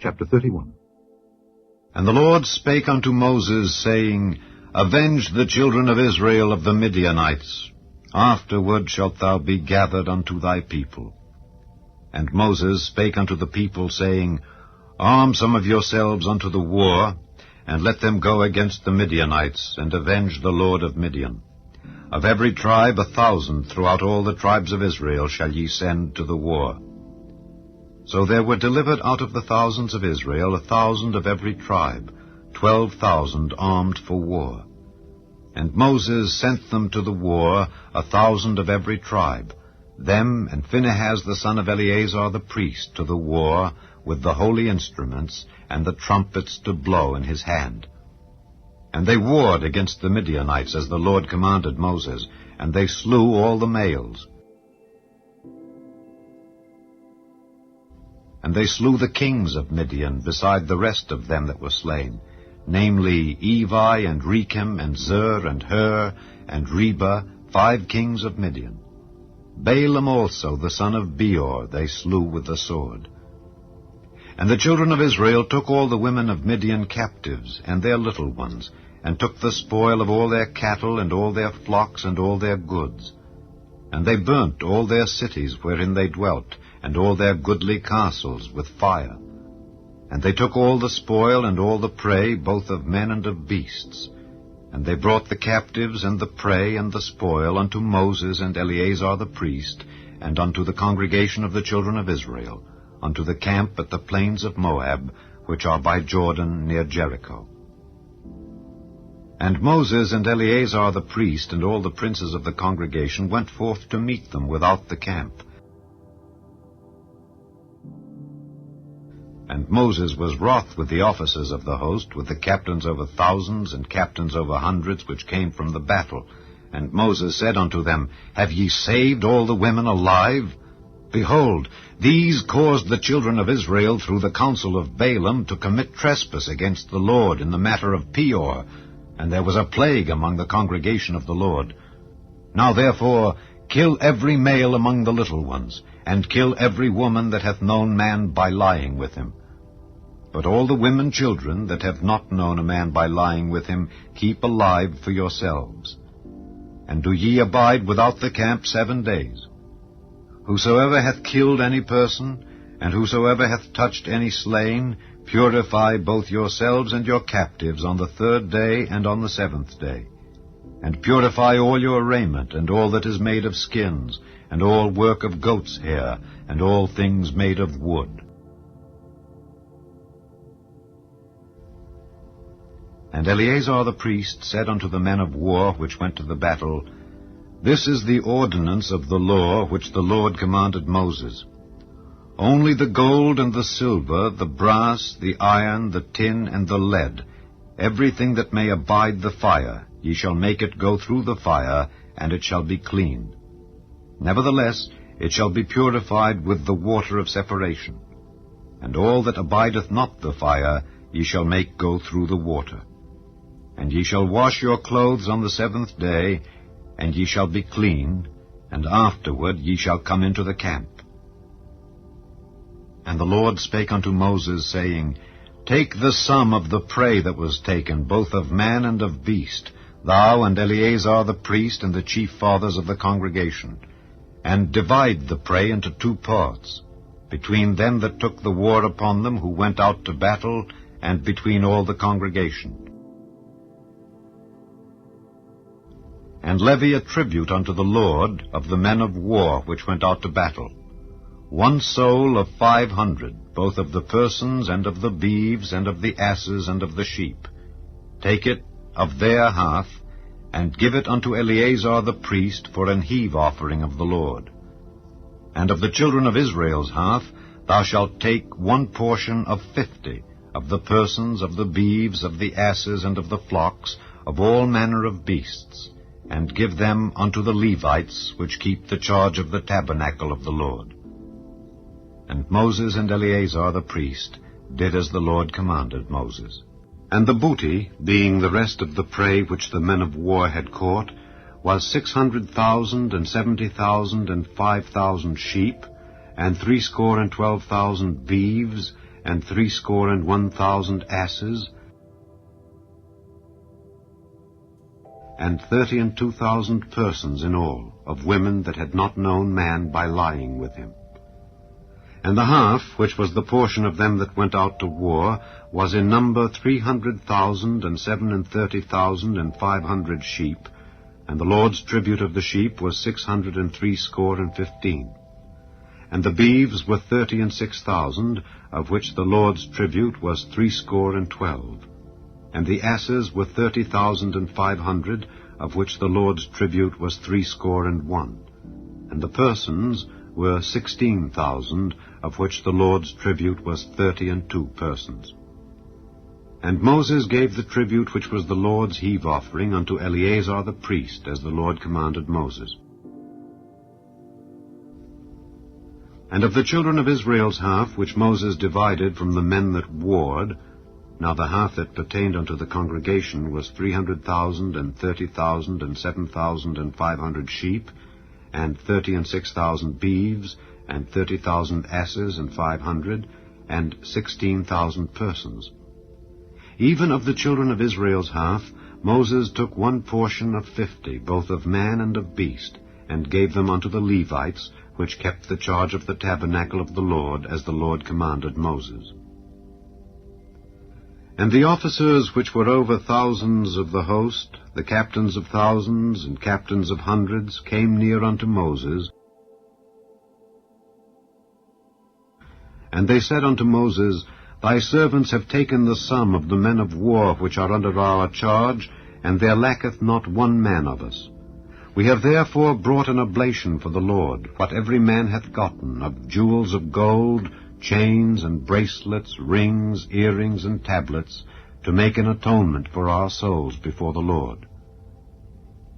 Chapter 31. And the Lord spake unto Moses, saying, Avenge the children of Israel of the Midianites. Afterward shalt thou be gathered unto thy people. And Moses spake unto the people, saying, Arm some of yourselves unto the war, and let them go against the Midianites, and avenge the lord of Midian. Of every tribe 1,000 throughout all the tribes of Israel shall ye send to the war. So there were delivered out of the thousands of Israel 1,000 of every tribe, 12,000 armed for war. And Moses sent them to the war, 1,000 of every tribe, them and Phinehas the son of Eleazar the priest to the war, with the holy instruments, and the trumpets to blow in his hand. And they warred against the Midianites, as the Lord commanded Moses, and they slew all the males. And they slew the kings of Midian, beside the rest of them that were slain, namely Evi, and Rechem, and Zur, and Hur, and Reba, 5 kings of Midian. Balaam also, the son of Beor, they slew with the sword. And the children of Israel took all the women of Midian captives, and their little ones, and took the spoil of all their cattle, and all their flocks, and all their goods. And they burnt all their cities wherein they dwelt, and all their goodly castles with fire. And they took all the spoil and all the prey, both of men and of beasts. And they brought the captives and the prey and the spoil unto Moses and Eleazar the priest, and unto the congregation of the children of Israel, unto the camp at the plains of Moab, which are by Jordan near Jericho. And Moses and Eleazar the priest and all the princes of the congregation went forth to meet them without the camp. And Moses was wroth with the officers of the host, with the captains over thousands and captains over hundreds, which came from the battle. And Moses said unto them, Have ye saved all the women alive? Behold, these caused the children of Israel through the counsel of Balaam to commit trespass against the Lord in the matter of Peor, and there was a plague among the congregation of the Lord. Now therefore kill every male among the little ones, and kill every woman that hath known man by lying with him. But all the women children that have not known a man by lying with him, keep alive for yourselves. And do ye abide without the camp 7 days. Whosoever hath killed any person, and whosoever hath touched any slain, purify both yourselves and your captives on the 3rd day and on the 7th day. And purify all your raiment, and all that is made of skins, and all work of goat's hair, and all things made of wood. And Eleazar the priest said unto the men of war which went to the battle, This is the ordinance of the law which the Lord commanded Moses. Only the gold and the silver, the brass, the iron, the tin, and the lead, everything that may abide the fire, ye shall make it go through the fire, and it shall be clean. Nevertheless, it shall be purified with the water of separation. And all that abideth not the fire, ye shall make go through the water. And ye shall wash your clothes on the 7th day, and ye shall be clean, and afterward ye shall come into the camp. And the Lord spake unto Moses, saying, Take the sum of the prey that was taken, both of man and of beast, thou and Eleazar the priest and the chief fathers of the congregation, and divide the prey into 2 parts, between them that took the war upon them who went out to battle, and between all the congregation. And levy a tribute unto the Lord of the men of war which went out to battle, 1 soul of 500, both of the persons and of the beeves and of the asses and of the sheep. Take it of their half, and give it unto Eleazar the priest for an heave offering of the Lord. And of the children of Israel's half thou shalt take 1 portion of 50, of the persons, of the beeves, of the asses, and of the flocks, of all manner of beasts, and give them unto the Levites, which keep the charge of the tabernacle of the Lord. And Moses and Eleazar the priest did as the Lord commanded Moses. And the booty, being the rest of the prey which the men of war had caught, was 600,000 and 70,000 and 5,000 sheep, and 312,000 beeves, and 61,000 asses, and 32,000 persons in all, of women that had not known man by lying with him. And the half, which was the portion of them that went out to war, was in number 300,000 and 37,500 sheep, and the Lord's tribute of the sheep was 615. And the beeves were 36,000, of which the Lord's tribute was 12. And the asses were 30,500, of which the Lord's tribute was 61. And the persons were 16,000, of which the Lord's tribute was 32 persons. And Moses gave the tribute which was the Lord's heave offering unto Eleazar the priest, as the Lord commanded Moses. And of the children of Israel's half, which Moses divided from the men that warred, now the half that pertained unto the congregation was 300,000 and 30,000 and 7,500 sheep, and 36,000 beeves, and 30,000 asses and 500, and 16,000 persons. Even of the children of Israel's half, Moses took one portion of 50, both of man and of beast, and gave them unto the Levites, which kept the charge of the tabernacle of the Lord, as the Lord commanded Moses. And the officers which were over thousands of the host, the captains of thousands and captains of hundreds, came near unto Moses. And they said unto Moses, Thy servants have taken the sum of the men of war which are under our charge, and there lacketh not one man of us. We have therefore brought an oblation for the Lord, what every man hath gotten, of jewels of gold, chains and bracelets, rings, earrings, and tablets, to make an atonement for our souls before the Lord.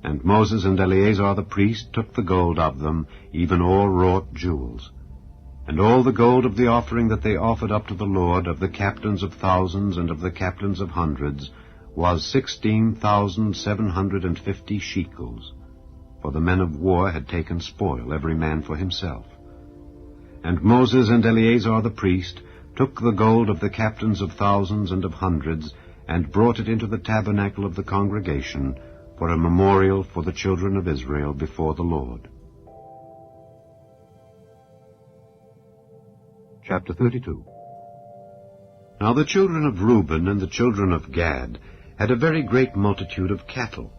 And Moses and Eleazar the priest took the gold of them, even all wrought jewels. And all the gold of the offering that they offered up to the Lord, of the captains of thousands and of the captains of hundreds, was 16,750 shekels. For the men of war had taken spoil, every man for himself. And Moses and Eleazar the priest took the gold of the captains of thousands and of hundreds, and brought it into the tabernacle of the congregation, for a memorial for the children of Israel before the Lord. Chapter 32. Now the children of Reuben and the children of Gad had a very great multitude of cattle.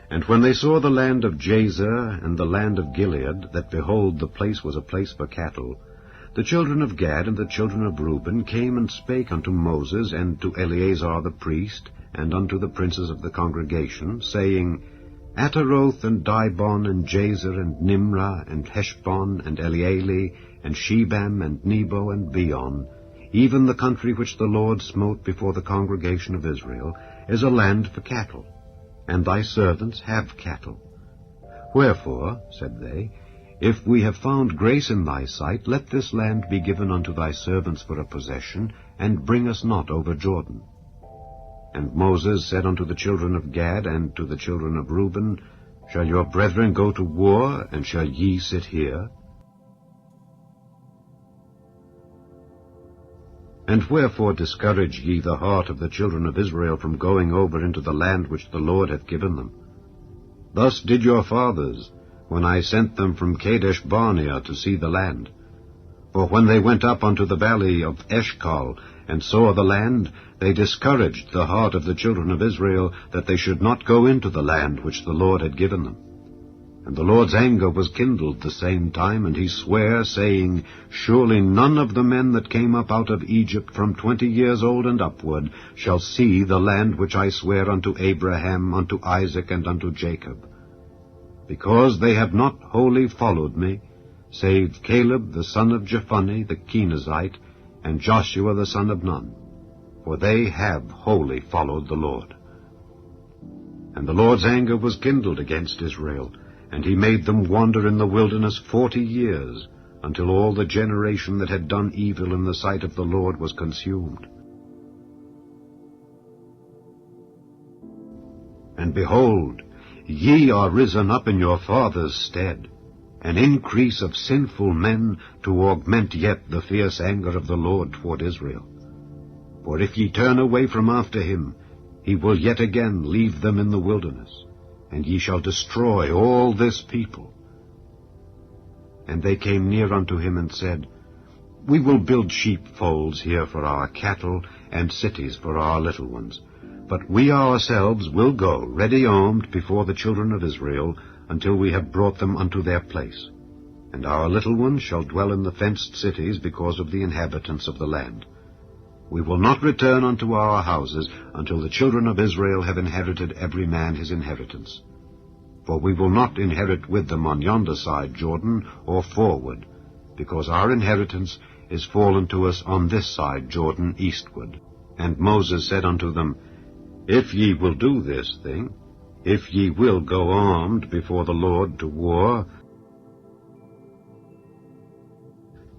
And when they saw the land of Jazer and the land of Gilead, that behold, the place was a place for cattle, the children of Gad and the children of Reuben came and spake unto Moses and to Eleazar the priest, and unto the princes of the congregation, saying, Ataroth and Dibon and Jazer and Nimrah and Heshbon and Elealeh and Shebam and Nebo and Beon, even the country which the Lord smote before the congregation of Israel, is a land for cattle, and thy servants have cattle. Wherefore, said they, if we have found grace in thy sight, let this land be given unto thy servants for a possession, and bring us not over Jordan. And Moses said unto the children of Gad and to the children of Reuben, Shall your brethren go to war, and shall ye sit here? And wherefore discourage ye the heart of the children of Israel from going over into the land which the Lord hath given them? Thus did your fathers, when I sent them from Kadesh Barnea to see the land. For when they went up unto the valley of Eshcol, and saw the land, they discouraged the heart of the children of Israel, that they should not go into the land which the Lord had given them. And the Lord's anger was kindled the same time, and he sware, saying, Surely none of the men that came up out of Egypt from 20 years old and upward shall see the land which I swear unto Abraham, unto Isaac, and unto Jacob. Because they have not wholly followed me, save Caleb the son of Jephunneh the Kenizzite, and Joshua the son of Nun, for they have wholly followed the Lord. And the Lord's anger was kindled against Israel, and he made them wander in the wilderness 40 years, until all the generation that had done evil in the sight of the Lord was consumed. And behold, ye are risen up in your fathers' stead, an increase of sinful men, to augment yet the fierce anger of the Lord toward Israel. For if ye turn away from after him, he will yet again leave them in the wilderness, and ye shall destroy all this people. And they came near unto him and said, We will build sheepfolds here for our cattle, and cities for our little ones. But we ourselves will go ready armed before the children of Israel, until we have brought them unto their place. And our little ones shall dwell in the fenced cities because of the inhabitants of the land. We will not return unto our houses until the children of Israel have inherited every man his inheritance. For we will not inherit with them on yonder side Jordan, or forward, because our inheritance is fallen to us on this side Jordan eastward. And Moses said unto them, If ye will do this thing, if ye will go armed before the Lord to war,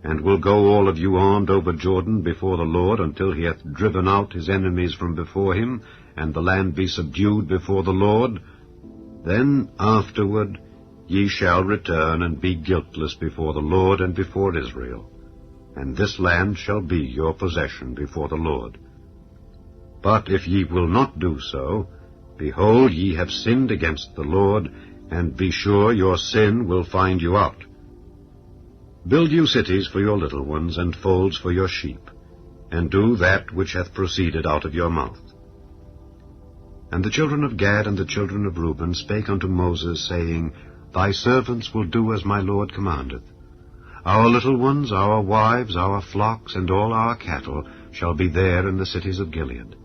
and will go all of you armed over Jordan before the Lord, until he hath driven out his enemies from before him, and the land be subdued before the Lord, then afterward ye shall return and be guiltless before the Lord and before Israel, and this land shall be your possession before the Lord. But if ye will not do so, behold, ye have sinned against the Lord, and be sure your sin will find you out. Build you cities for your little ones, and folds for your sheep, and do that which hath proceeded out of your mouth. And the children of Gad and the children of Reuben spake unto Moses, saying, Thy servants will do as my Lord commandeth. Our little ones, our wives, our flocks, and all our cattle shall be there in the cities of Gilead.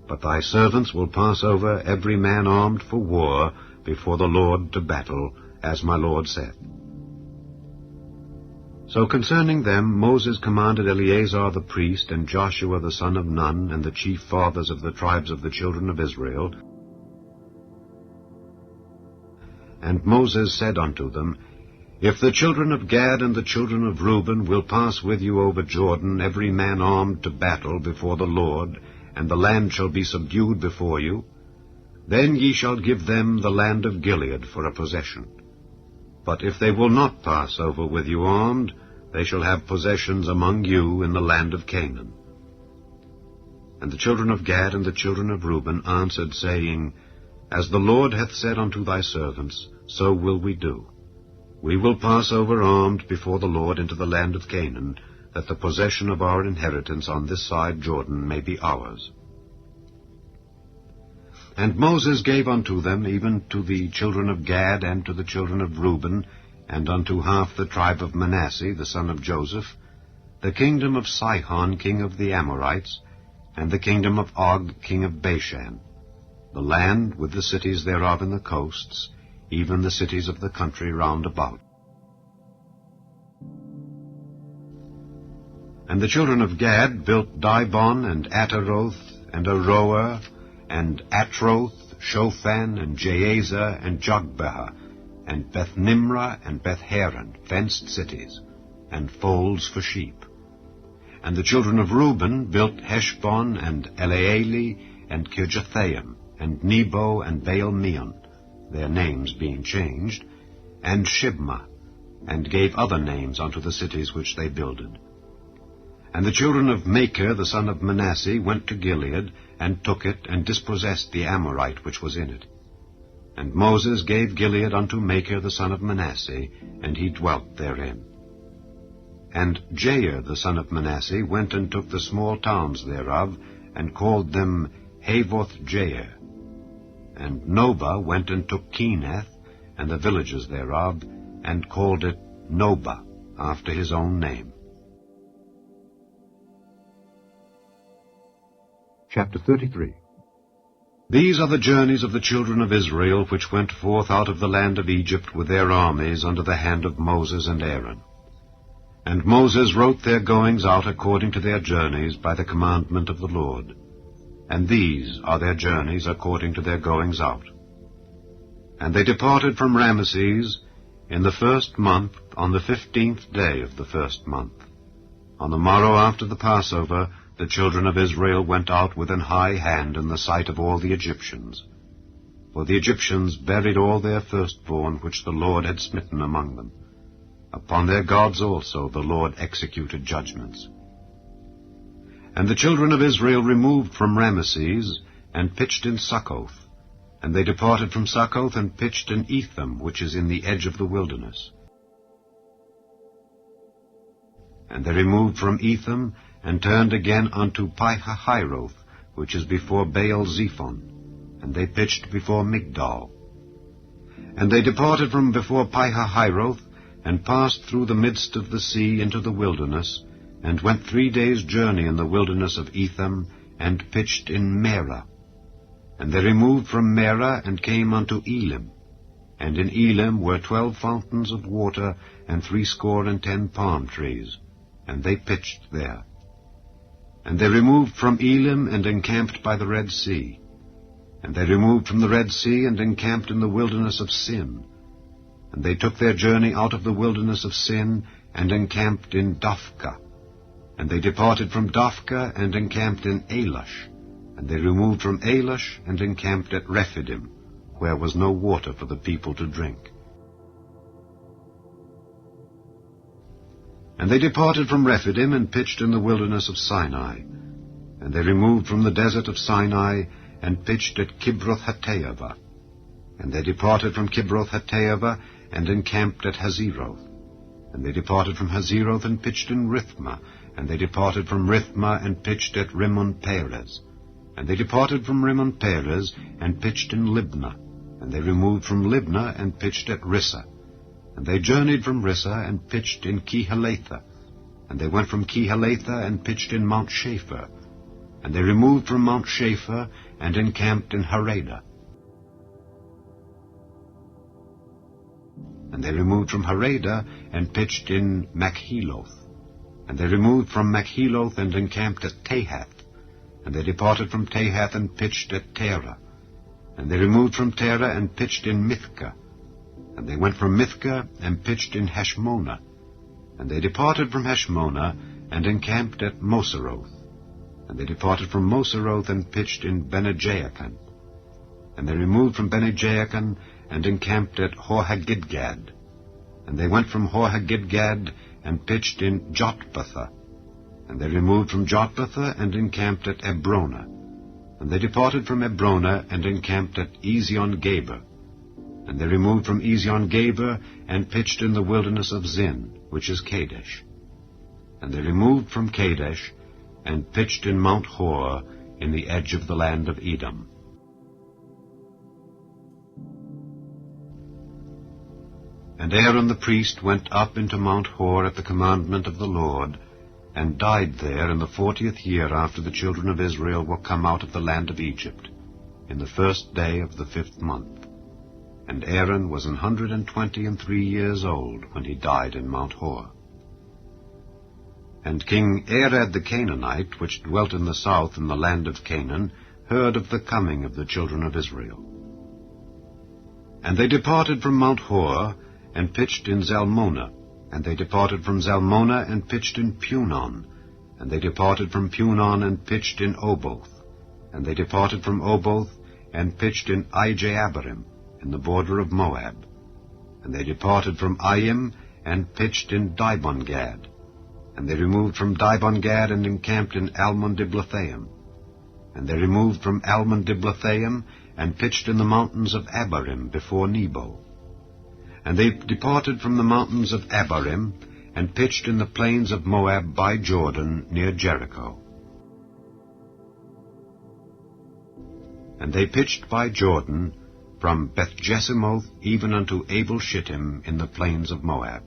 But thy servants will pass over every man armed for war before the Lord to battle, as my Lord said. So concerning them Moses commanded Eleazar the priest, and Joshua the son of Nun, and the chief fathers of the tribes of the children of Israel. And Moses said unto them, If the children of Gad and the children of Reuben will pass with you over Jordan, every man armed to battle before the Lord, and the land shall be subdued before you, then ye shall give them the land of Gilead for a possession. But if they will not pass over with you armed, they shall have possessions among you in the land of Canaan. And the children of Gad and the children of Reuben answered, saying, As the Lord hath said unto thy servants, so will we do. We will pass over armed before the Lord into the land of Canaan, that the possession of our inheritance on this side Jordan may be ours. And Moses gave unto them, even to the children of Gad and to the children of Reuben, and unto half the tribe of Manasseh, the son of Joseph, the kingdom of Sihon, king of the Amorites, and the kingdom of Og, king of Bashan, the land with the cities thereof in the coasts, even the cities of the country round about. And the children of Gad built Dibon, and Ataroth, and Aroer, and Atroth, Shophan, and Jazer, and Jogbehah, and Beth-nimrah, and Beth-haran, fenced cities, and folds for sheep. And the children of Reuben built Heshbon, and Elealeh, and Kirjathaim, and Nebo, and Baal-meon, their names being changed, and Shibmah, and gave other names unto the cities which they builded. And the children of Machir, the son of Manasseh, went to Gilead, and took it, and dispossessed the Amorite which was in it. And Moses gave Gilead unto Machir the son of Manasseh, and he dwelt therein. And Jair the son of Manasseh went and took the small towns thereof, and called them Havoth Jair. And Nobah went and took Kenath, and the villages thereof, and called it Nobah, after his own name. Chapter 33. These are the journeys of the children of Israel, which went forth out of the land of Egypt with their armies under the hand of Moses and Aaron. And Moses wrote their goings out according to their journeys by the commandment of the Lord. And these are their journeys according to their goings out. And they departed from Ramesses in the 1st month, on the 15th day of the 1st month. On the morrow after the Passover, the children of Israel went out with an high hand in the sight of all the Egyptians. For the Egyptians buried all their firstborn which the Lord had smitten among them. Upon their gods also the Lord executed judgments. And the children of Israel removed from Rameses, and pitched in Succoth. And they departed from Succoth, and pitched in Etham, which is in the edge of the wilderness. And they removed from Etham, and turned again unto Pihahiroth, which is before Baal-zephon, and they pitched before Migdol. And they departed from before Pihahiroth, and passed through the midst of the sea into the wilderness, and went 3 days' journey in the wilderness of Etham, and pitched in Merah. And they removed from Merah, and came unto Elim. And in Elim were 12 fountains of water, and 70 palm trees, and they pitched there. And they removed from Elim, and encamped by the Red Sea. And they removed from the Red Sea, and encamped in the wilderness of Sin. And they took their journey out of the wilderness of Sin, and encamped in Dophkah. And they departed from Dophkah, and encamped in Elash. And they removed from Elash, and encamped at Rephidim, where was no water for the people to drink. And they departed from Rephidim, and pitched in the wilderness of Sinai. And they removed from the desert of Sinai, and pitched at Kibroth-Hattaavah. And they departed from Kibroth-Hattaavah, and encamped at Hazeroth. And they departed from Hazeroth, and pitched in Rithmah. And they departed from Rithmah, and pitched at Rimmon-Perez. And they departed from Rimmon-Perez, and pitched in Libnah. And they removed from Libnah, and pitched at Rissah. And they journeyed from Rissah, and pitched in Kehelatha. And they went from Kehelatha, and pitched in Mount Shapher. And they removed from Mount Shapher, and encamped in Harada. And they removed from Harada, and pitched in Makheloth. And they removed from Makheloth, and encamped at Tahath. And they departed from Tahath, and pitched at Terah. And they removed from Terah, and pitched in Mithkah. And they went from Mithkah, and pitched in Heshmonah. And they departed from Heshmonah, and encamped at Moseroth. And they departed from Moseroth, and pitched in Bene-Jaakan. And they removed from Bene-Jaakan, and encamped at Hor-Haggidgad. And they went from Hor-Haggidgad, and pitched in Jotbathah. And they removed from Jotbathah, and encamped at Ebrona. And they departed from Ebrona, and encamped at Ezion-Geber. And they removed from Ezion-Geber, and pitched in the wilderness of Zin, which is Kadesh. And they removed from Kadesh, and pitched in Mount Hor, in the edge of the land of Edom. And Aaron the priest went up into Mount Hor at the commandment of the Lord, and died there in the 40th year after the children of Israel were come out of the land of Egypt, in the 1st day of the 5th month. And Aaron was 123 years old when he died in Mount Hor. And King Arad the Canaanite, which dwelt in the south in the land of Canaan, heard of the coming of the children of Israel. And they departed from Mount Hor, and pitched in Zalmonah. And they departed from Zalmonah, and pitched in Punon. And they departed from Punon, and pitched in Oboth. And they departed from Oboth, and pitched in Ijeabarim, in the border of Moab. And they departed from Aim, and pitched in Dibon-Gad. And they removed from Dibon-Gad, and encamped in Almon-Diblathaim. And they removed from Almon-Diblathaim, and pitched in the mountains of Abarim before Nebo. And they departed from the mountains of Abarim, and pitched in the plains of Moab by Jordan, near Jericho. And they pitched by Jordan, from Beth-Jesimoth even unto Abel-Shittim in the plains of Moab.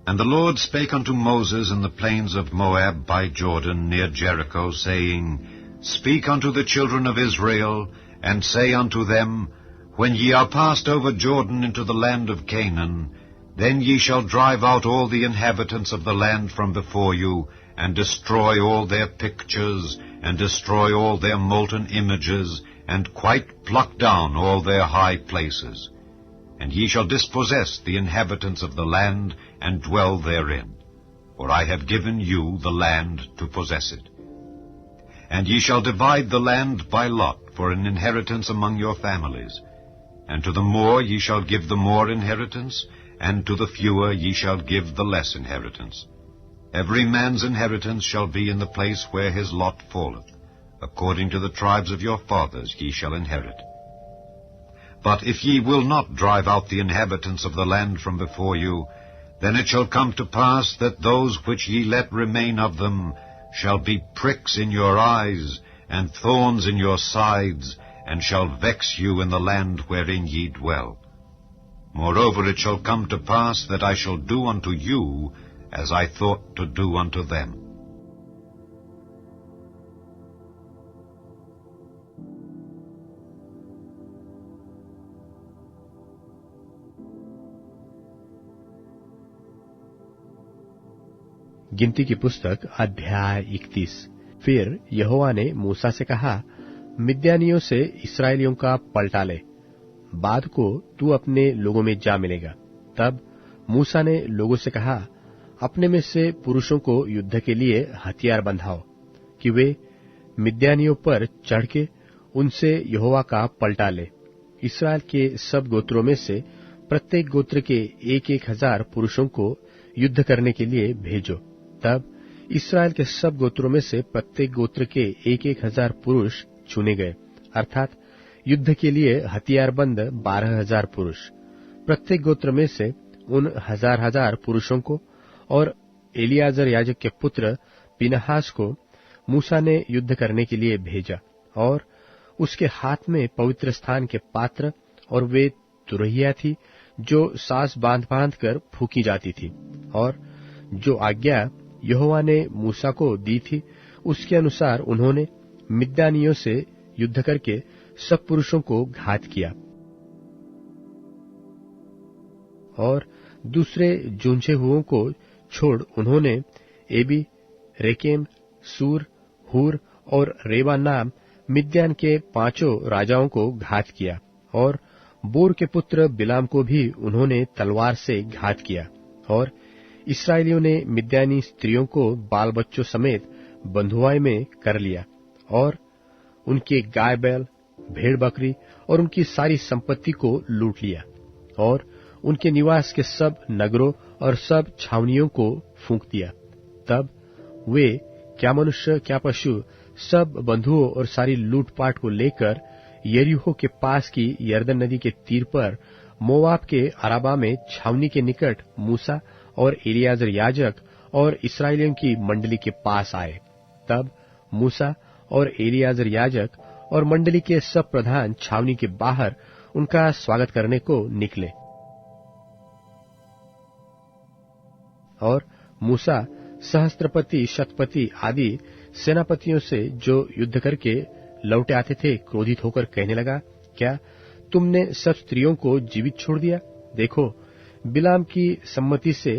And the Lord spake unto Moses in the plains of Moab by Jordan, near Jericho, saying, Speak unto the children of Israel, and say unto them, When ye are passed over Jordan into the land of Canaan, then ye shall drive out all the inhabitants of the land from before you, and destroy all their pictures, and destroy all their molten images, and quite pluck down all their high places. And ye shall dispossess the inhabitants of the land, and dwell therein. For I have given you the land to possess it. And ye shall divide the land by lot for an inheritance among your families. And to the more ye shall give the more inheritance, and to the fewer ye shall give the less inheritance. Every man's inheritance shall be in the place where his lot falleth. According to the tribes of your fathers ye shall inherit. But if ye will not drive out the inhabitants of the land from before you, then it shall come to pass that those which ye let remain of them shall be pricks in your eyes, and thorns in your sides, and shall vex you in the land wherein ye dwell. Moreover, it shall come to pass that I shall do unto you as I thought to do unto them. गिनती की पुस्तक अध्याय 31। फिर यहोवा ने मूसा से कहा, मिद्यानियों से इस्राएलियों का पलटा ले, बाद को तू अपने लोगों में जा मिलेगा। तब मूसा ने लोगों से कहा, अपने में से पुरुषों को युद्ध के लिए हथियार बंधाओ, कि वे मिद्यानियों पर चढ़ के उनसे यहोवा का पलटा ले। इस्राएल के सब गोत्रों में से प्रत्येक गोत्र के 1,000 पुरुषों को युद्ध करने के लिए भेजो। तब इस्राएल के सब गोत्रों में से प्रत्येक गोत्र के 1,000 पुरुष चुने गए, अर्थात युद्ध के लिए हथियारबंद 12,000 पुरुष। प्रत्येक गोत्र में से उन 1,000 पुरुषों को और एलियाजर याजक के पुत्र पिनहास को मूसा ने युद्ध करने के लिए भेजा, और उसके हाथ में पवित्र स्थान के पात्र और वे तुरहिया थी जो सास बांध बांध कर फूकी जाती थी। और जो आज्ञा यहोवा ने मूसा को दी थी, उसके अनुसार उन्होंने मिद्यानियों से युद्ध करके सब पुरुषों को घात किया। और दूसरे जूझे हुओं को छोड़ उन्होंने एबी, रेकेम, सूर, हूर और रेबा नाम मिद्यान के 5 राजाओं को घात किया। और बोर के पुत्र बिलाम को भी उन्होंने तलवार से घात किया। और इस्राएलियों ने मिद्यानी स्त्रियों को बाल बच्चों समेत बंधुआई में कर लिया, और उनके गाय बैल, भेड़ बकरी और उनकी सारी संपत्ति को लूट लिया, और उनके निवास के सब नगरों और सब छावनियों को फूंक दिया। तब वे, क्या मनुष्य क्या पशु, सब बंधुओं और सारी लूटपाट को लेकर यरीहो के पास की यरदन नदी के तीर पर मोआब के अराबा में छावनी के निकट मूसा और एलियाजर याजक और इस्राएलियों की मंडली के पास आए। तब मूसा और एलियाजर याजक और मंडली के सब प्रधान छावनी के बाहर उनका स्वागत करने को निकले। और मूसा सहस्त्रपति, शतपति आदि सेनापतियों से जो युद्ध करके लौटे आते थे क्रोधित होकर कहने लगा, क्या तुमने सब स्त्रियों को जीवित छोड़ दिया? देखो, बिलाम की सम्मति से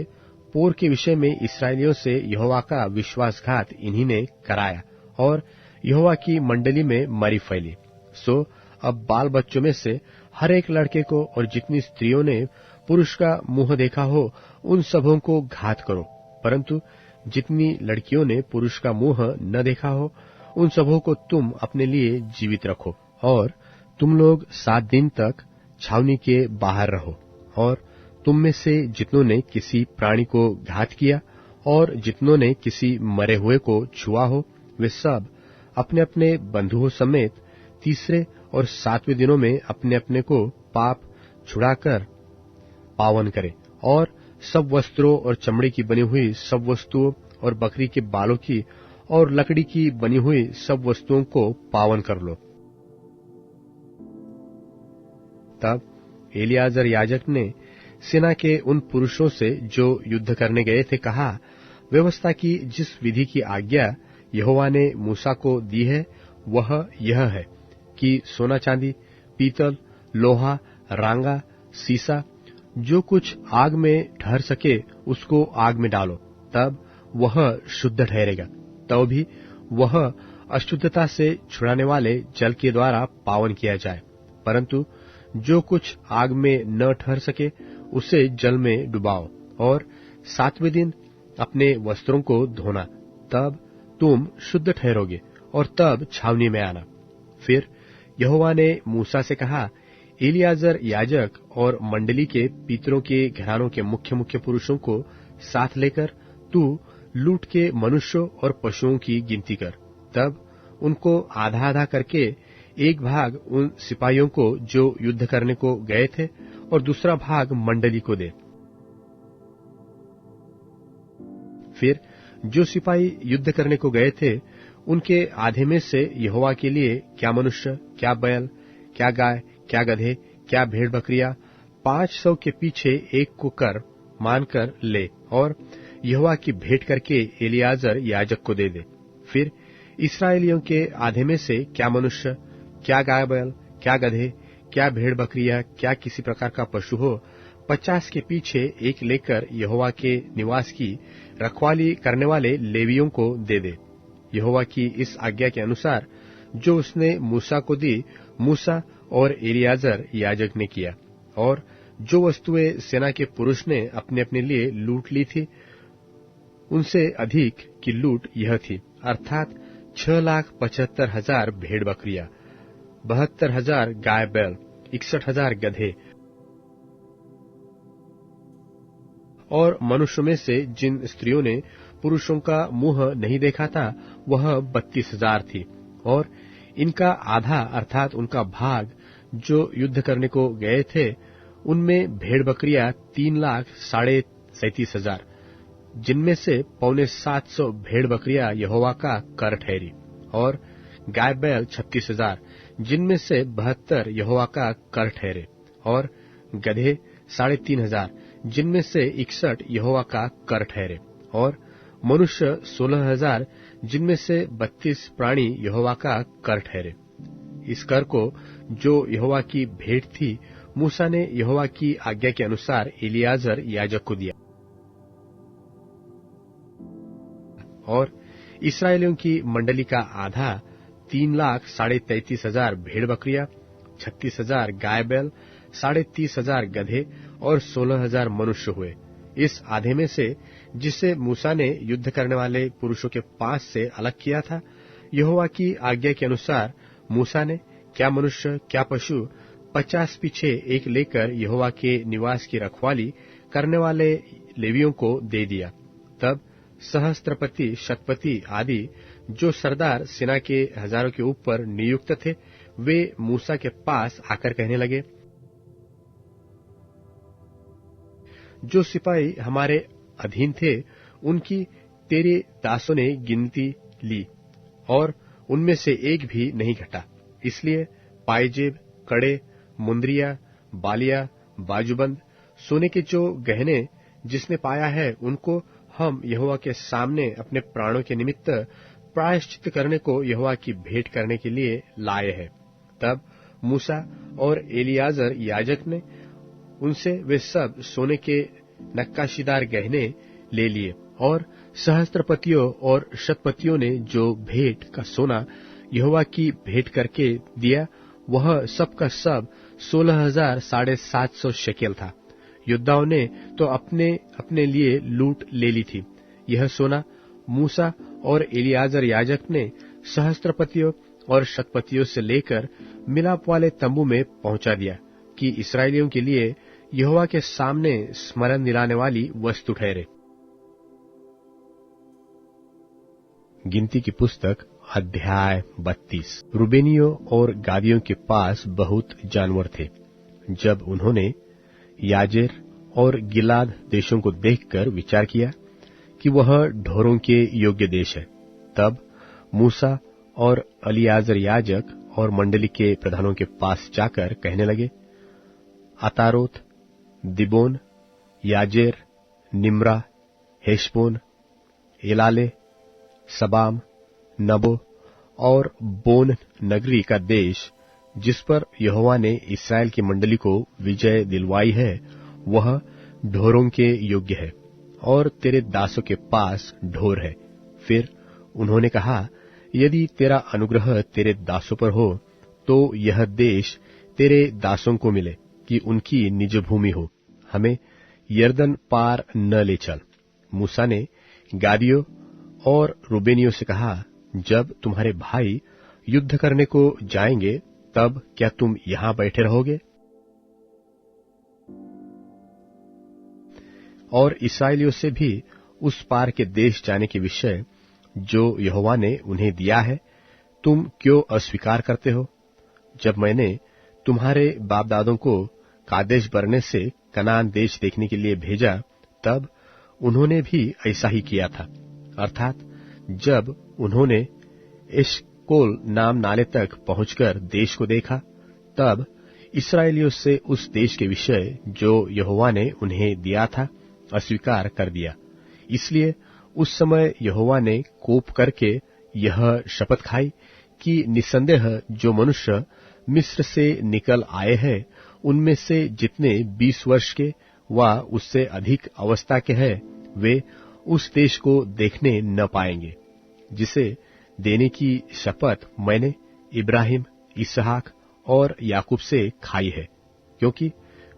पोर के विषय में इस्राएलियों से यहोवा का विश्वासघात इन्हीं ने कराया, और यहोवा की मंडली में मरी फैली। सो अब बाल बच्चों में से हर एक लड़के को और जितनी स्त्रियों ने पुरुष का मुंह देखा हो, उन सबों को घात करो, परंतु जितनी लड़कियों ने पुरुष का मुंह न देखा हो, उन सबों को तुम अपने लिए जीवित रखो। और तुम लोग 7 दिन तक छावनी के बाहर रहो। और तुम में से जितनों ने किसी प्राणी को घात किया और जितनों ने किसी मरे हुए को छुआ हो, वे सब अपने अपने बंधुओं समेत 3 और 7वें दिनों में अपने अपने को पाप छुड़ाकर पावन करें। और सब वस्त्रों और चमड़े की बनी हुई सब वस्तुओं और बकरी के बालों की और लकड़ी की बनी हुई सब वस्तुओं को पावन कर लो। तब एलियाजर याजक ने सेना के उन पुरुषों से जो युद्ध करने गए थे कहा, व्यवस्था की जिस विधि की आज्ञा यहोवा ने मूसा को दी है, वह यह है कि सोना चांदी, पीतल, लोहा, रांगा, सीसा, जो कुछ आग में ठहर सके उसको आग में डालो, तब वह शुद्ध ठहरेगा। तो भी वह अशुद्धता से छुड़ाने वाले जल के द्वारा पावन किया जाए, परंतु जो कुछ आग में न ठहर सके उसे जल में डुबाओ। और 7वें दिन अपने वस्त्रों को धोना, तब तुम शुद्ध ठहरोगे, और तब छावनी में आना। फिर यहोवा ने मूसा से कहा, एलियाजर याजक और मंडली के पितरों के घरानों के मुख्य मुख्य पुरुषों को साथ लेकर तू लूट के मनुष्यों और पशुओं की गिनती कर। तब उनको आधा आधा करके एक भाग उन सिपाहियों को जो युद्ध करने को गए थे और दूसरा भाग मंडली को दे। फिर जो सिपाही युद्ध करने को गए थे उनके आधे में से यहोवा के लिए क्या मनुष्य, क्या बैल, क्या गाय, क्या गधे, क्या भेड़ बकरियां 500 के पीछे एक को कर मानकर ले और यहोवा की भेंट करके एलियाजर याजक को दे दे। फिर इस्राएलियों के आधे में से क्या मनुष्य, क्या गाय बैल, क्या गधे, क्या भेड़ बकरियां, क्या किसी प्रकार का पशु हो 50 के पीछे एक लेकर यहोवा के निवास की रखवाली करने वाले लेवियों को दे दे। यहोवा की इस आज्ञा के अनुसार जो उसने मूसा को दी, मूसा और एलियाजर याजक ने किया। और जो वस्तुएं सेना के पुरुष ने अपने अपने लिए लूट ली थी, उनसे अधिक की लूट यह थी, अर्थात 6,75,000 भेड़ बकरियां, 72,000 गाय बैल, 61,000 गधे। और मनुष्यों में से जिन स्त्रियों ने पुरुषों का मुंह नहीं देखा था वह 32,000 थी। और इनका आधा अर्थात उनका भाग जो युद्ध करने को गए थे, उनमें भेड़ बकरियां 3,37,500, जिनमें से 750 भेड़ बकरियां यहोवा का कर ठहरी। और गाय बैल 36,000, जिनमें से 72 यहोवा का कर ठहरे। और गधे 3,500, जिनमें से 61 यहोवा का कर ठहरे। और मनुष्य 16,000, जिनमें से 32 प्राणी यहोवा का कर ठहरे। इस कर को जो यहोवा की भेंट थी, मूसा ने यहोवा की आज्ञा के अनुसार एलियाजर याजक को दिया। और इस्राएलियों की मंडली का आधा 3,33,000 भेड़ बकरियां, 36,000 गाय बैल, 30,500 गधे और 16,000 मनुष्य हुए। इस आधे में से जिसे मूसा ने युद्ध करने वाले पुरुषों के पास से अलग किया था, यहोवा की आज्ञा के अनुसार मूसा ने क्या मनुष्य, क्या पशु 50 पीछे एक लेकर यहोवा के निवास की रखवाली करने वाले लेवियों को दे दिया। तब सहस्त्रपति, शतपति आदि जो सरदार सेना के हजारों के ऊपर नियुक्त थे, वे मूसा के पास आकर कहने लगे, जो सिपाही हमारे अधीन थे उनकी तेरे दासों ने गिनती ली और उनमें से एक भी नहीं घटा। इसलिए पायजेब, कड़े, मुंदरिया, बालिया, बाजूबंद, सोने के जो गहने जिसने पाया है, उनको हम यहोवा के सामने अपने प्राणों के निमित्त प्रायश्चित करने को यहोवा की भेंट करने के लिए लाए हैं। तब मूसा और एलियाजर याजक ने उनसे वे सब सोने के नक्काशीदार गहने ले लिए। और सहस्त्रपतियों और शतपतियों ने जो भेंट का सोना यहोवा की भेंट करके दिया, वह सब का सब 16,750 शेकेल था। योद्धाओं ने तो अपने अपने लिए लूट ले ली थी। यह सोना मूसा और एलियाजर याजक ने सहस्त्रपतियों और शतपतियों से लेकर मिलाप वाले तंबू में पहुंचा दिया कि इस्राएलियों के लिए यहोवा के सामने स्मरण दिलाने वाली वस्तु ठहरे। गिनती की पुस्तक अध्याय 32। रूबेनियों और गादियों के पास बहुत जानवर थे। जब उन्होंने याजेर और गिलाद देशों को देखकर विचार किया कि वह ढोरों के योग्य देश है, तब मूसा और एलियाजर याजक और मंडली के प्रधानों के पास जाकर कहने लगे, अतारोत, दिबोन, याजेर, निम्रा, हेशबोन, एलाले, सबाम, नबो और बोन नगरी का देश जिस पर यहोवा ने इस्राएल की मंडली को विजय दिलवाई है, वह ढोरों के योग्य है और तेरे दासों के पास ढोर है। फिर उन्होंने कहा, यदि तेरा अनुग्रह तेरे दासों पर हो तो यह देश तेरे दासों को मिले कि उनकी निज भूमि हो, हमें यरदन पार न ले चल। मूसा ने गादियों और रूबेनियों से कहा, जब तुम्हारे भाई युद्ध करने को जाएंगे तब क्या तुम यहां बैठे रहोगे? और इस्राएलियों से भी उस पार के देश जाने के विषय जो यहोवा ने उन्हें दिया है तुम क्यों अस्वीकार करते हो? जब मैंने तुम्हारे बाप दादों को कादेश बरने से कनान देश देखने के लिए भेजा, तब उन्होंने भी ऐसा ही किया था। अर्थात जब उन्होंने एशकोल नाम नाले तक पहुंचकर देश को देखा, तब इस्राएलियों से उस देश के विषय जो यहोवा ने उन्हें दिया था अस्वीकार कर दिया। इसलिए उस समय यहोवा ने कोप करके यह शपथ खाई कि निसंदेह जो मनुष्य मिस्र से निकल आए हैं उनमें से जितने 20 वर्ष के व उससे अधिक अवस्था के हैं वे उस देश को देखने न पाएंगे, जिसे देने की शपथ मैंने इब्राहिम, इसहाक और याकूब से खाई है, क्योंकि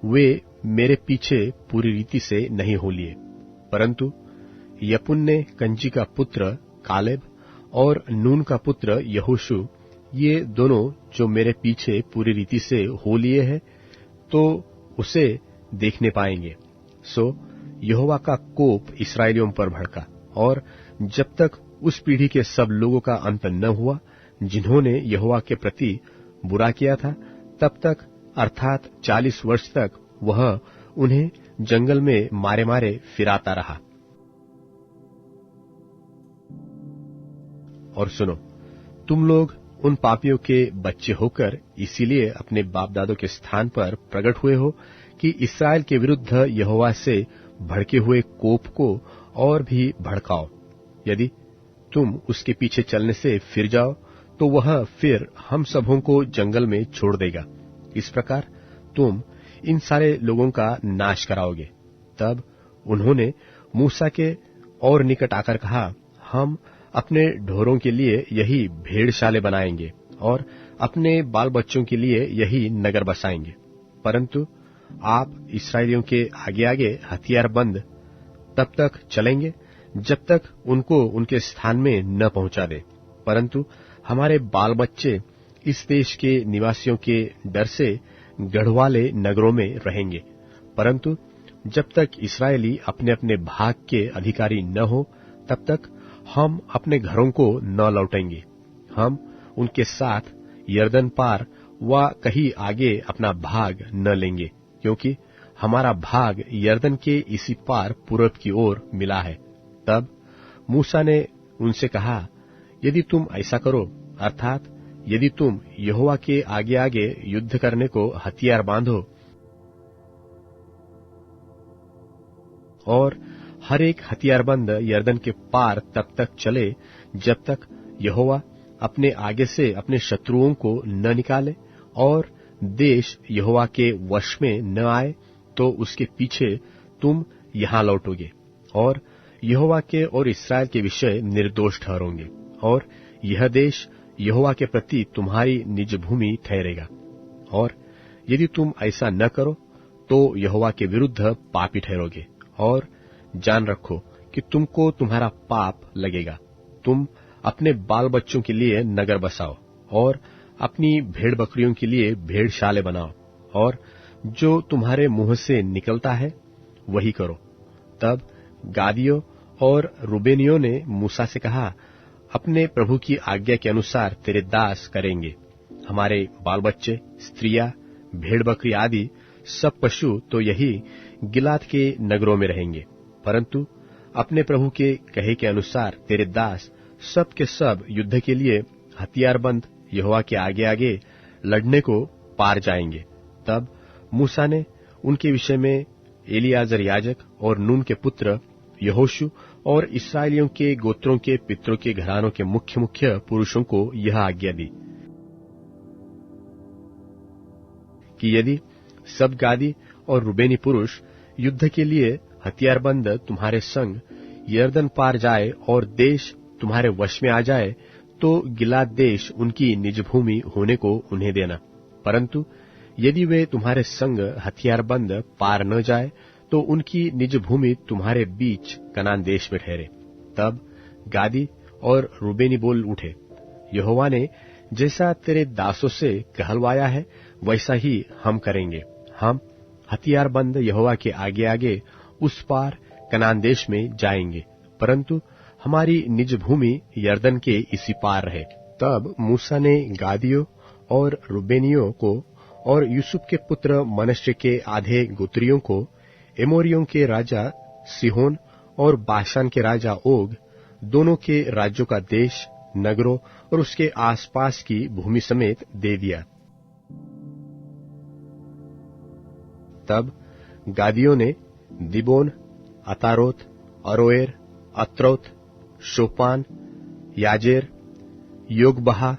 वे मेरे पीछे पूरी रीति से नहीं हो लिए। परंतु यपुन्ने कंजी का पुत्र कालेब और नून का पुत्र यहोशू, ये दोनों जो मेरे पीछे पूरी रीति से हो लिए हैं, तो उसे देखने पाएंगे। सो यहोवा का कोप इस्राएलियों पर भड़का, और जब तक उस पीढ़ी के सब लोगों का अंत न हुआ जिन्होंने यहोवा के प्रति बुरा किया था, तब तक अर्थात 40 वर्ष तक वह उन्हें जंगल में मारे मारे फिराता रहा। और सुनो, तुम लोग उन पापियों के बच्चे होकर इसीलिए अपने बाप दादों के स्थान पर प्रकट हुए हो कि इस्राएल के विरुद्ध यहोवा से भड़के हुए कोप को और भी भड़काओ। यदि तुम उसके पीछे चलने से फिर जाओ तो वह फिर हम सबों को जंगल में छोड़ देगा। इस प्रकार तुम इन सारे लोगों का नाश कराओगे। तब उन्होंने मूसा के और निकट आकर कहा, हम अपने ढोरों के लिए यही भेड़शाले बनाएंगे और अपने बाल बच्चों के लिए यही नगर बसाएंगे। परंतु आप इस्राएलियों के आगे आगे हथियारबंद तब तक चलेंगे जब तक उनको उनके स्थान में न पहुंचा दे। परंतु हमारे बाल बच्चे इस देश के निवासियों के डर से गढ़वाले नगरों में रहेंगे। परंतु जब तक इस्राएली अपने अपने भाग के अधिकारी न हो, तब तक हम अपने घरों को न लौटेंगे। हम उनके साथ यरदन पार व कहीं आगे अपना भाग न लेंगे, क्योंकि हमारा भाग यरदन के इसी पार पूरब की ओर मिला है। तब मूसा ने उनसे कहा, यदि तुम ऐसा करो, अर्थात यदि तुम यहोवा के आगे आगे युद्ध करने को हथियार बांधो और हर एक हथियारबंद यरदन के पार तब तक चले जब तक यहोवा अपने आगे से अपने शत्रुओं को न निकाले और देश यहोवा के वश में न आए, तो उसके पीछे तुम यहां लौटोगे और यहोवा के और इस्राएल के विषय निर्दोष ठहरोगे, और यह देश यहोवा के प्रति तुम्हारी निज भूमि ठहरेगा। और यदि तुम ऐसा न करो तो यहोवा के विरुद्ध पापी ठहरोगे, और जान रखो कि तुमको तुम्हारा पाप लगेगा। तुम अपने बाल बच्चों के लिए नगर बसाओ और अपनी भेड़ बकरियों के लिए भेड़शाले बनाओ, और जो तुम्हारे मुंह से निकलता है वही करो। तब गादियों और रूबेनियों ने मूसा से कहा, अपने प्रभु की आज्ञा के अनुसार तेरे दास करेंगे। हमारे बाल बच्चे, स्त्रियां, भेड़ बकरी आदि सब पशु तो यही गिलाद के नगरों में रहेंगे, परंतु अपने प्रभु के कहे के अनुसार तेरे दास सब के सब युद्ध के लिए हथियारबंद यहोवा के आगे आगे लड़ने को पार जाएंगे। तब मूसा ने उनके विषय में एलियाजर याजक और नून के पुत्र यहोशू और इस्राएलियों के गोत्रों के पितरों के घरानों के मुख्य मुख्य पुरुषों को यह आज्ञा दी कि यदि सब गादी और रूबेनी पुरुष युद्ध के लिए हथियारबंद तुम्हारे संग यरदन पार जाए और देश तुम्हारे वश में आ जाए, तो गिलाद देश उनकी निज भूमि होने को उन्हें देना। परंतु यदि वे तुम्हारे संग हथियारबंद पार न जाए, तो उनकी निज भूमि तुम्हारे बीच कनान देश में ठहरे। तब गादी और रूबेनी बोल उठे, यहोवा ने जैसा तेरे दासों से कहलवाया है वैसा ही हम करेंगे। हम हथियारबंद यहोवा के आगे आगे उस पार कनान देश में जाएंगे, परंतु हमारी निज भूमि यरदन के इसी पार रहे। तब मूसा ने गादियों और रूबेनियों को और यूसुफ के पुत्र मनश्शे के आधे गोत्रियों को, एमोरियों के राजा सिहोन और बाशान के राजा ओग, दोनों के राज्यों का देश, नगरों और उसके आसपास की भूमि समेत दे दिया। तब गादियों ने दिबोन, अतारोत, अरोएर, अत्रोत, शोपान, याजेर, योगबहा,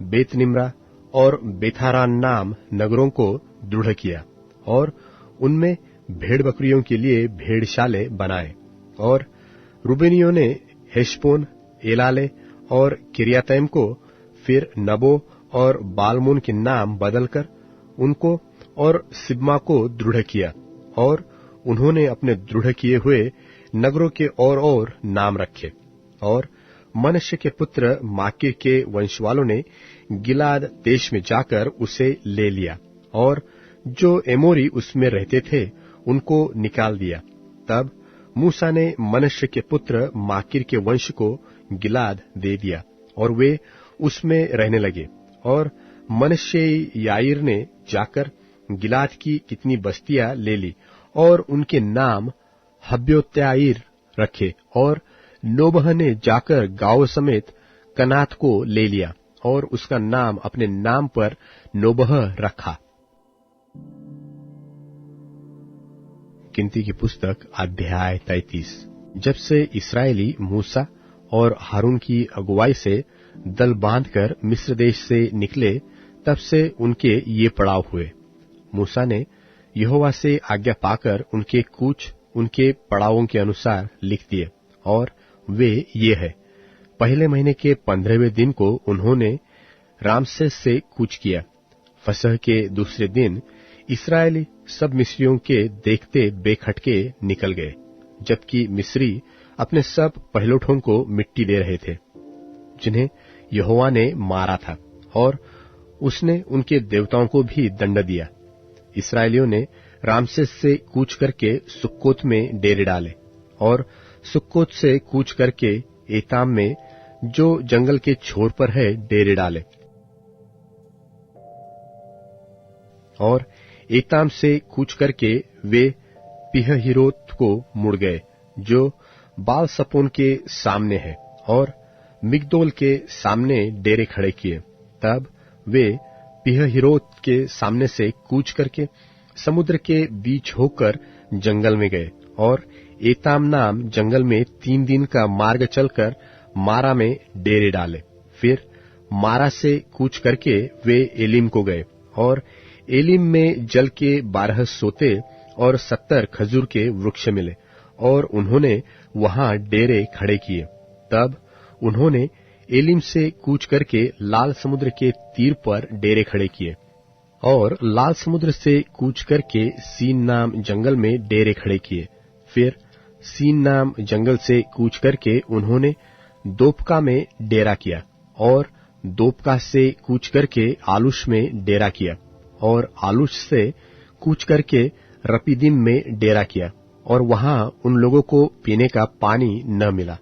बेत निम्रा और बेथारान नाम नगरों को दृढ़ किया और उनमें भेड़ बकरियों के लिए भेड़शाले बनाए। और रूबेनियों ने हेशबोन, एलाले और किरियातैम को, फिर नबो और बालमोन के नाम बदलकर उनको और सिब्मा को दृढ़ किया, और उन्होंने अपने दृढ़ किए हुए नगरों के और नाम रखे। और मनश्शे के पुत्र माकीर के वंशवालों ने गिलाद देश में जाकर उसे ले लिया और जो एमोरी उसमें रहते थे उनको निकाल दिया। तब मूसा ने मनश्शे के पुत्र माकीर के वंश को गिलाद दे दिया और वे उसमें रहने लगे। और मनश्शे याईर ने जाकर गिलाद की कितनी बस्तियां ले ली और उनके नाम हब्योत्याईर रखे। और नोबह ने जाकर गांव समेत कनात को ले लिया और उसका नाम अपने नाम पर नोबह रखा। गिनती की पुस्तक अध्याय 33। जब से इस्राएली मूसा और हारून की अगुवाई से दल बांधकर मिस्र देश से निकले, तब से उनके ये पड़ाव हुए। मूसा ने यहोवा से आज्ञा पाकर उनके कूच उनके पड़ावों के अनुसार लिख दिए, और वे ये है। पहले महीने के 15वें दिन को उन्होंने रामसेस से कूच किया। फसह के दूसरे दिन इस्राएली सब मिस्रियों के देखते बेखटके निकल गए, जबकि मिस्री अपने सब पहलौठों को मिट्टी दे रहे थे जिन्हें यहोवा ने मारा था, और उसने उनके देवताओं को भी दंड दिया। इस्राएलियों ने रामसेस से कूच करके सुक्कोत में डेरे डाले, और सुक्कोत से कूच करके एताम में, जो जंगल के छोर पर है, डेरे डाले। और एताम से कूच करके वे पीहहिरोत को मुड़ गए, जो बाल सपोन के सामने है, और मिगदोल के सामने डेरे खड़े किए। तब वे पीहहिरोत के सामने से कूच करके समुद्र के बीच होकर जंगल में गए, और एताम नाम जंगल में 3 दिन का मार्ग चलकर मारा में डेरे डाले। फिर मारा से कूच करके वे एलिम को गए, और एलिम में जल के 12 सोते और 70 खजूर के वृक्ष मिले, और उन्होंने वहां डेरे खड़े किए। तब उन्होंने एलिम से कूच करके लाल समुद्र के तीर पर डेरे खड़े किए, और लाल समुद्र से कूच करके सीन नाम जंगल में डेरे खड़े किए। फिर सीन नाम जंगल से कूच करके उन्होंने दोपका में डेरा किया, और दोपका से कूच करके आलूश में डेरा किया, और आलूश से कूच करके रपीदिम में डेरा किया, और वहां उन लोगों को पीने का पानी न मिला।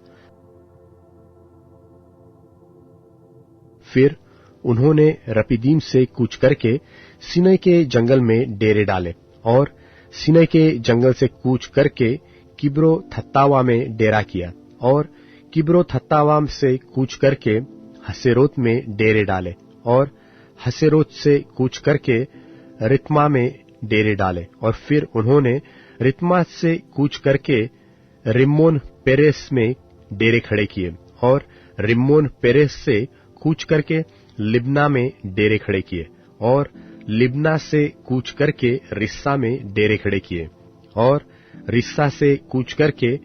फिर उन्होंने रपीदीम से कूच करके सीनै के जंगल में डेरे डाले, और सीनै के जंगल से कूच करके किब्रो थत्तावा में डेरा किया, और किब्रो थत्तावाम से कूच करके हसेरोत में डेरे डाले, और हसेरोत से कूच करके रित्मा में डेरे डाले। और फिर उन्होंने रित्मा से कूच करके रिम्मोन पेरेस में डेरे खड़े किए, और रिम्मोन पेरेस से कूच करके लिब्ना में डेरे खड़े किए, और लिब्ना से कूच करके रिस्सा में डेरे खड़े किए, और रिस्सा से कूच करके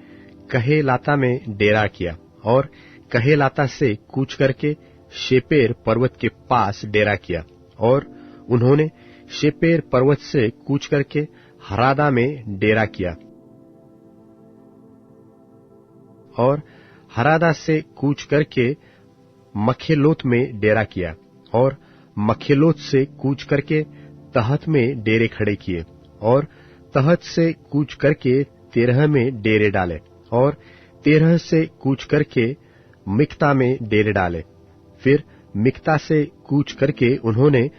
कहेलाता में डेरा किया, और कहेलाता से कूच करके शेपेर पर्वत के पास डेरा किया। और उन्होंने शेपेर पर्वत से कूच करके हरादा में डेरा किया, और हरादा से कूच करके मखेलोत में डेरा किया, और मखेलोत से कूच करके तहत में डेरे खड़े किए, और तहत से कूच करके 13 में डेरे डाले, और 13 से कूच करके मिक्ता में डेरे डाले। फिर मिक्ता से कूच करके उन्होंने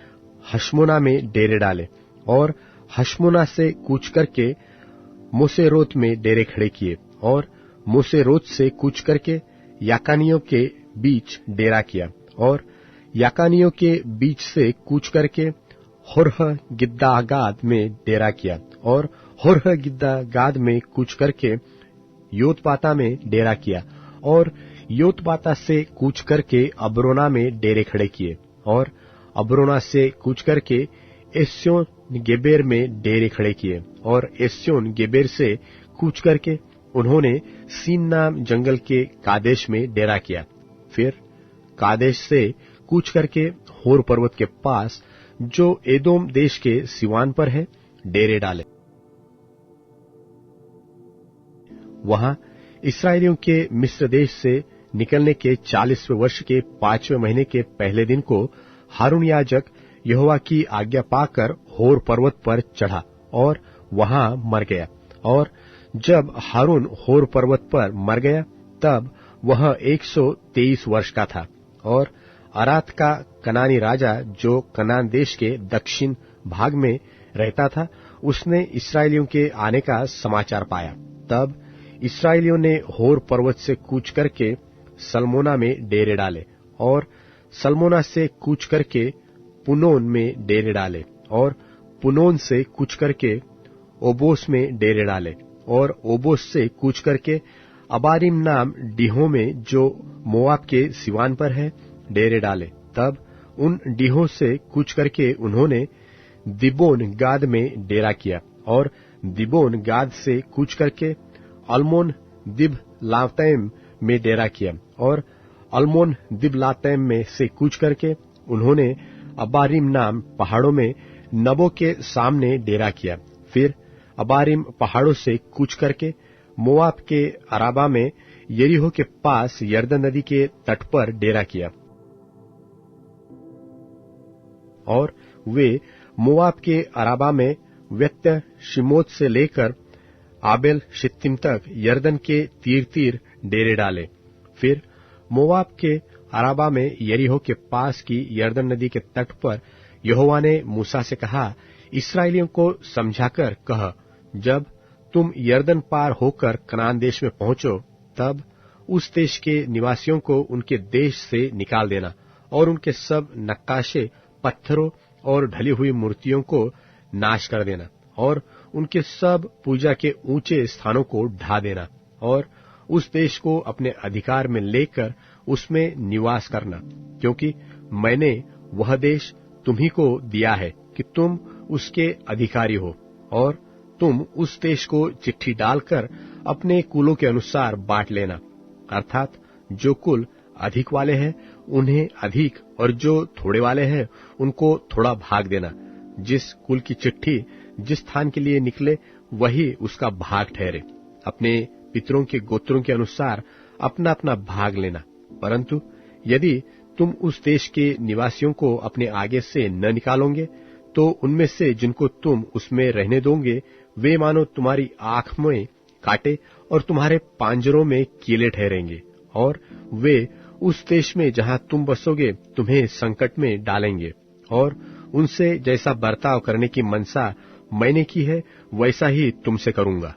हशमोना में डेरे डाले, और हशमोना से कूच करके मोसेरोत में डेरे खड़े किए, और मोसेरोत से कूच करके याकानियों के बीच डेरा किया, और याकानियों के बीच से कूच करके होरह गिद्दागाद में डेरा किया, और होरह गिद्दागाद में कूच करके योतबाता में डेरा किया, और योतबाता से कूच करके अब्रोना में डेरे खड़े किए, और अब्रोना से कूच करके एस्योन गेबेर में डेरे खड़े किए, और एस्योन गेबेर से कूच करके उन्होंने सीन नाम जंगल के कादेश में डेरा किया। फिर कादेश से कूच करके होर पर्वत के पास जो एदोम देश के सिवान पर है डेरे डाले। वहां इस्राएलियों के मिस्र देश से निकलने के 40वें वर्ष के 5वें महीने के पहले दिन को हारून याजक यहोवा की आज्ञा पाकर होर पर्वत पर चढ़ा और वहां मर गया। और जब हारून होर पर्वत पर मर गया तब वह 123 वर्ष का था। और अरात का कनानी राजा जो कनान देश के दक्षिण भाग में रहता था, उसने इस्राएलियों के आने का समाचार पाया। तब इस्राएलियों ने होर पर्वत से कूच करके सलमोना में डेरे डाले, और सलमोना से कूच करके पुनोन में डेरे डाले, और पुनोन से कूच करके ओबोस में डेरे डाले, और ओबोस से कूच करके अबारिम नाम डीहों में जो मोआब के सिवान पर है डेरे डाले। तब उन डीहों से कूच करके उन्होंने दिबोन गाद में डेरा किया, और दिबोन गाद से कूच करके अल्मोन दिब लातैम में डेरा किया, और अल्मोन दिब लातैम में से कूच करके उन्होंने अबारिम नाम पहाड़ों में नबो के सामने डेरा किया। फिर अबारिम पहाड़ों से कूच करके मोआब के अराबा में यरीहो के पास यरदन नदी के तट पर डेरा किया, और वे मोआब के अराबा में व्यत्य शिमोत से लेकर आबेल शित्तीम तक यरदन के तीर तीर डेरे डाले। फिर मोआब के अराबा में यरीहो के पास की यरदन नदी के तट पर यहोवा ने मूसा से कहा, इस्राएलियों को समझाकर कह, जब तुम यरदन पार होकर कनान देश में पहुंचो तब उस देश के निवासियों को उनके देश से निकाल देना, और उनके सब नक्काशे पत्थरों और ढली हुई मूर्तियों को नाश कर देना, और उनके सब पूजा के ऊंचे स्थानों को ढा देना, और उस देश को अपने अधिकार में लेकर उसमें निवास करना, क्योंकि मैंने वह देश तुम्ही को दिया है कि तुम उसके अधिकारी हो। और तुम उस देश को चिट्ठी डालकर अपने कुलों के अनुसार बांट लेना, अर्थात जो कुल अधिक वाले हैं उन्हें अधिक, और जो थोड़े वाले हैं उनको थोड़ा भाग देना। जिस कुल की चिट्ठी जिस स्थान के लिए निकले वही उसका भाग ठहरे। अपने पितरों के गोत्रों के अनुसार अपना अपना भाग लेना। परंतु यदि तुम उस देश के निवासियों को अपने आगे से न निकालोगे तो उनमें से जिनको तुम उसमें रहने दोगे वे मानो तुम्हारी आंख में काटे और तुम्हारे पांजरों में कीले ठहरेंगे, और वे उस देश में जहां तुम बसोगे तुम्हें संकट में डालेंगे। और उनसे जैसा बर्ताव करने की मनसा मैंने की है वैसा ही तुमसे करूंगा।